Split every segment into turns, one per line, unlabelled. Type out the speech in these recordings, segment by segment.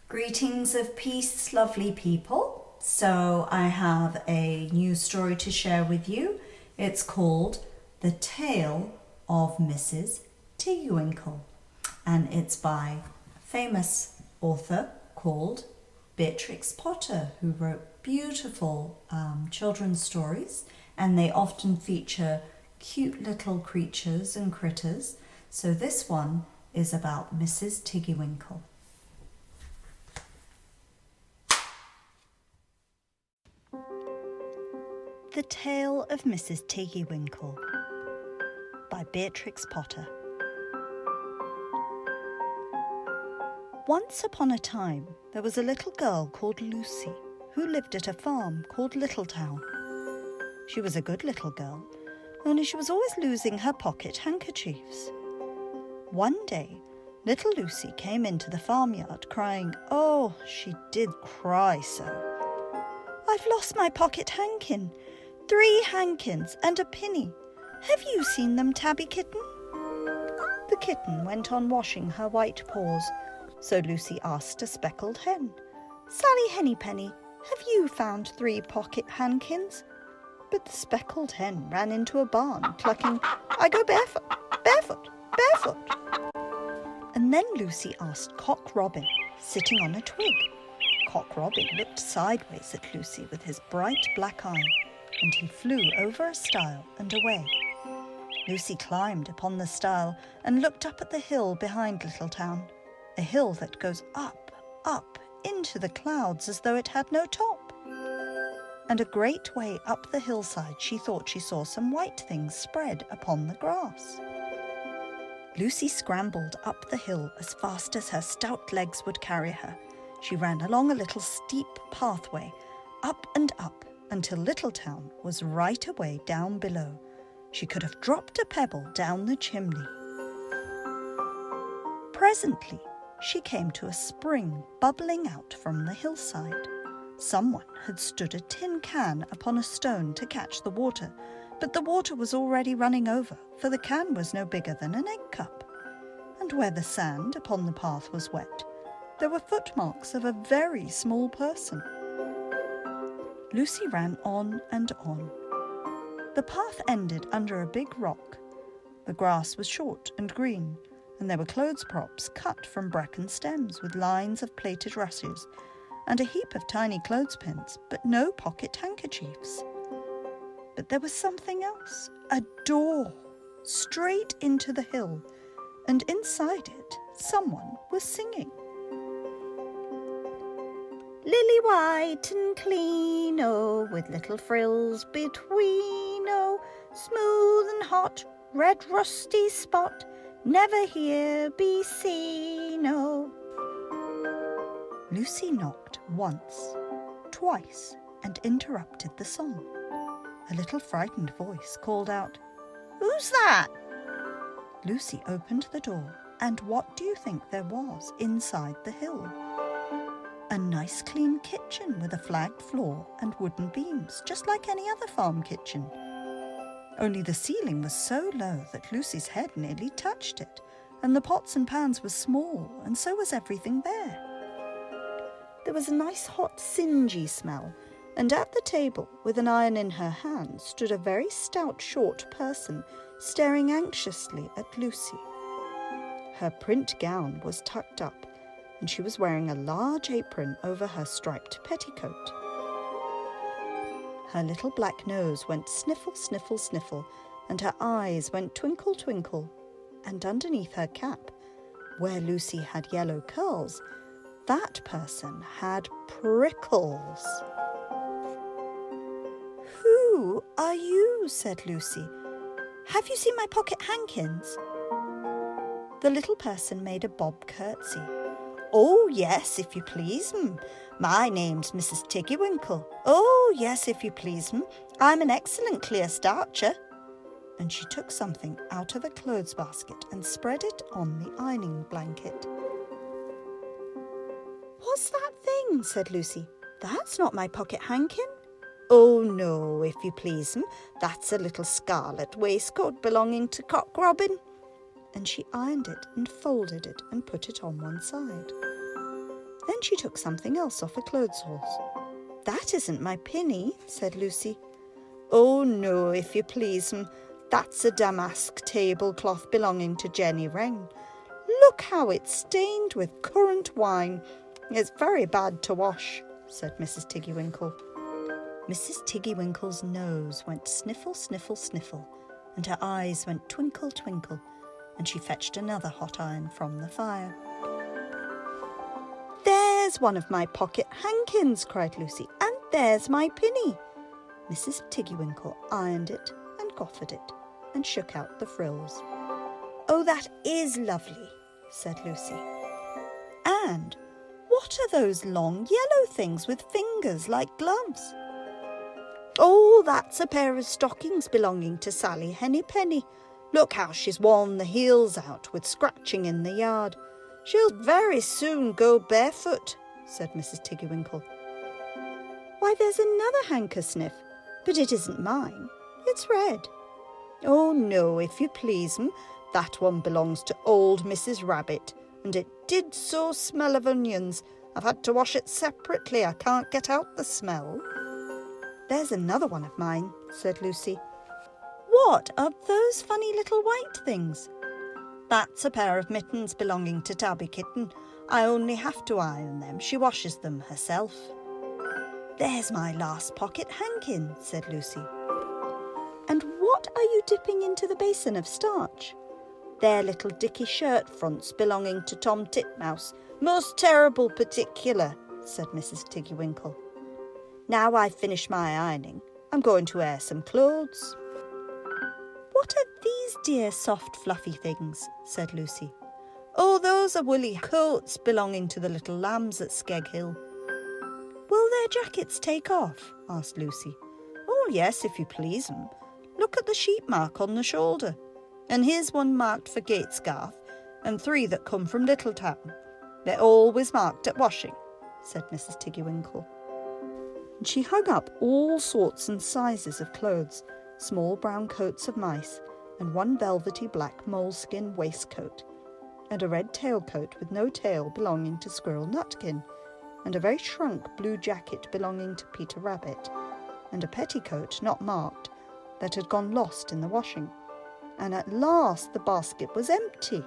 Greetings of peace, lovely people. So I have a new story to share with you. It's called The Tale of Mrs. Tiggy Winkle, and it's by a famous author called Beatrix Potter, who wrote beautiful children's stories, and they often feature cute little creatures and critters. So this one is about Mrs. Tiggy Winkle. The Tale of Mrs. Tiggy Winkle by Beatrix Potter. Once upon a time, there was a little girl called Lucie who lived at a farm called Littletown. She was a good little girl, only she was always losing her pocket handkerchiefs. One day, little Lucie came into the farmyard crying. Oh, she did cry so. "I've lost my pocket hankin. 3 hankins and a penny. Have you seen them, Tabby Kitten?" The kitten went on washing her white paws, so Lucie asked a speckled hen, "Sally Hennypenny, have you found 3 pocket hankins?" But the speckled hen ran into a barn, clucking, "I go barefoot, barefoot, barefoot." And then Lucie asked Cock Robin, sitting on a twig. Cock Robin looked sideways at Lucie with his bright black eye, and he flew over a stile and away. Lucie climbed upon the stile and looked up at the hill behind Littletown, a hill that goes up, up, into the clouds as though it had no top. And a great way up the hillside she thought she saw some white things spread upon the grass. Lucie scrambled up the hill as fast as her stout legs would carry her. She ran along a little steep pathway, up and up, until Littletown was right away down below. She could have dropped a pebble down the chimney. Presently, she came to a spring bubbling out from the hillside. Someone had stood a tin can upon a stone to catch the water, but the water was already running over, for the can was no bigger than an egg cup. And where the sand upon the path was wet, there were footmarks of a very small person. Lucie ran on and on. The path ended under a big rock. The grass was short and green, and there were clothes props cut from bracken stems with lines of plaited rushes, and a heap of tiny clothespins, but no pocket handkerchiefs. But there was something else, a door, straight into the hill, and inside it someone was singing. "Lily white and clean, oh, with little frills between, oh, smooth and hot, red rusty spot, never here be seen, oh." Lucie knocked once, twice, and interrupted the song. A little frightened voice called out, "Who's that?" Lucie opened the door, and what do you think there was inside the hill? A nice clean kitchen with a flagged floor and wooden beams, just like any other farm kitchen. Only the ceiling was so low that Lucie's head nearly touched it, and the pots and pans were small, and so was everything there. There was a nice hot singy smell, and at the table, with an iron in her hand, stood a very stout short person, staring anxiously at Lucie. Her print gown was tucked up, and she was wearing a large apron over her striped petticoat. Her little black nose went sniffle, sniffle, sniffle, and her eyes went twinkle, twinkle, and underneath her cap, where Lucie had yellow curls, that person had prickles. "Who are you?" said Lucie. "Have you seen my pocket hankins?" The little person made a bob curtsy. "Oh, yes, if you please, My name's Mrs. Tiggy Winkle. Oh, yes, if you please, I'm an excellent clear starcher." And she took something out of a clothes basket and spread it on the ironing blanket. "What's that thing?" said Lucie. "That's not my pocket hankin." "Oh, no, if you please, that's a little scarlet waistcoat belonging to Cock Robin." And she ironed it and folded it and put it on one side. Then she took something else off a clothes horse. "That isn't my pinny," said Lucie. "Oh no, if you please, that's a damask tablecloth belonging to Jenny Wren. Look how it's stained with currant wine. It's very bad to wash," said Mrs. Tiggy Winkle. Mrs. Tiggy Winkle's nose went sniffle, sniffle, sniffle, and her eyes went twinkle, twinkle, and she fetched another hot iron from the fire. "There's one of my pocket hankins," cried Lucie, "and there's my pinny." Mrs. Tiggy Winkle ironed it and goffered it and shook out the frills. "Oh, that is lovely," said Lucie. "And what are those long yellow things with fingers like gloves?" "Oh, that's a pair of stockings belonging to Sally Hennypenny. Look how she's worn the heels out with scratching in the yard. She'll very soon go barefoot," said Mrs. Tiggy Winkle. "Why, there's another handkersniff, but it isn't mine. It's red." "Oh no, if you please, that one belongs to old Mrs. Rabbit, and it did so smell of onions. I've had to wash it separately. I can't get out the smell." "There's another one of mine," said Lucie. "What are those funny little white things?" "That's a pair of mittens belonging to Tabby Kitten. I only have to iron them. She washes them herself." "There's my last pocket hankin," said Lucie. "And what are you dipping into the basin of starch?" "They're little dicky shirt fronts belonging to Tom Titmouse. Most terrible particular," said Mrs. Tiggy Winkle. "Now I've finished my ironing, I'm going to air some clothes." "What are these dear soft fluffy things?" said Lucie. "Oh, those are woolly coats belonging to the little lambs at Skeg Hill." "Will their jackets take off?" asked Lucie. "Oh yes, if you please, Look at the sheep mark on the shoulder. And here's one marked for Gatesgarth, and 3 that come from Littletown. They're always marked at washing," said Mrs. Tiggy Winkle. And she hung up all sorts and sizes of clothes, small brown coats of mice, and one velvety black moleskin waistcoat, and a red tailcoat with no tail belonging to Squirrel Nutkin, and a very shrunk blue jacket belonging to Peter Rabbit, and a petticoat not marked that had gone lost in the washing. And at last the basket was empty.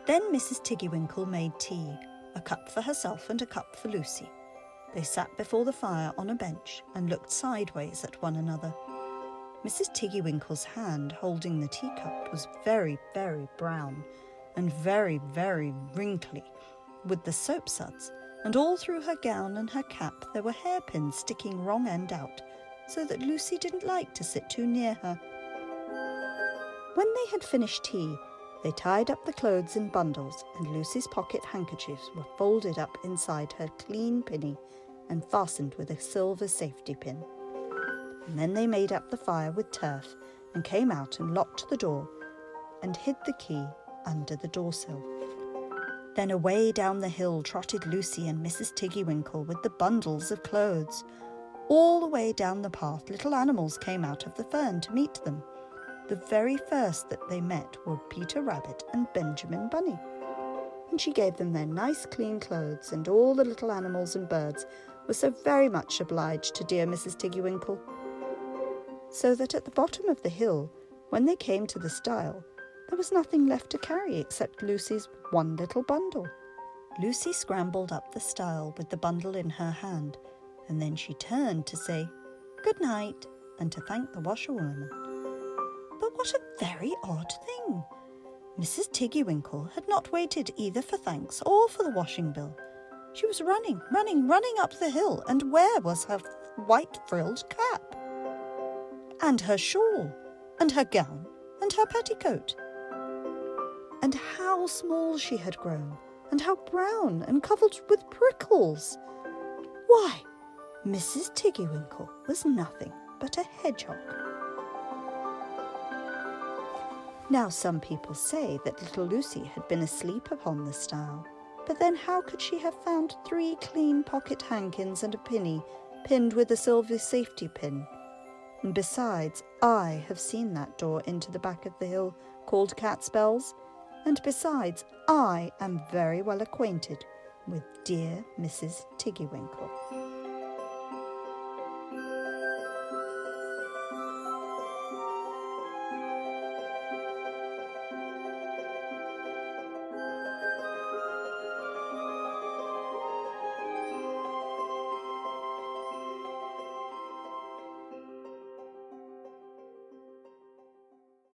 Then Mrs. Tiggy Winkle made tea, a cup for herself and a cup for Lucie. They sat before the fire on a bench and looked sideways at one another. Mrs. Tiggy Winkle's hand holding the teacup was very, very brown and very, very wrinkly with the soap suds, and all through her gown and her cap there were hairpins sticking wrong end out, so that Lucie didn't like to sit too near her. When they had finished tea, they tied up the clothes in bundles, and Lucie's pocket handkerchiefs were folded up inside her clean pinny and fastened with a silver safety pin. And then they made up the fire with turf and came out and locked the door and hid the key under the doorsill. Then away down the hill trotted Lucie and Mrs. Tiggy Winkle with the bundles of clothes. All the way down the path little animals came out of the fern to meet them. The very first that they met were Peter Rabbit and Benjamin Bunny. And she gave them their nice clean clothes, and all the little animals and birds were so very much obliged to dear Mrs. Tiggy Winkle. So that at the bottom of the hill, when they came to the stile, there was nothing left to carry except Lucie's one little bundle. Lucie scrambled up the stile with the bundle in her hand, and then she turned to say "Good night" and to thank the washerwoman. But what a very odd thing! Mrs. Tiggy Winkle had not waited either for thanks or for the washing bill. She was running up the hill, and where was her white frilled cap? And her shawl, and her gown, and her petticoat? And how small she had grown, and how brown and covered with prickles! Why, Mrs. Tiggy Winkle was nothing but a hedgehog. Now some people say that little Lucie had been asleep upon the stile, but then how could she have found 3 clean pocket hankins and a pinny pinned with a silver safety pin? And besides, I have seen that door into the back of the hill called Cat's Bells, and besides, I am very well acquainted with dear Mrs. Tiggy Winkle.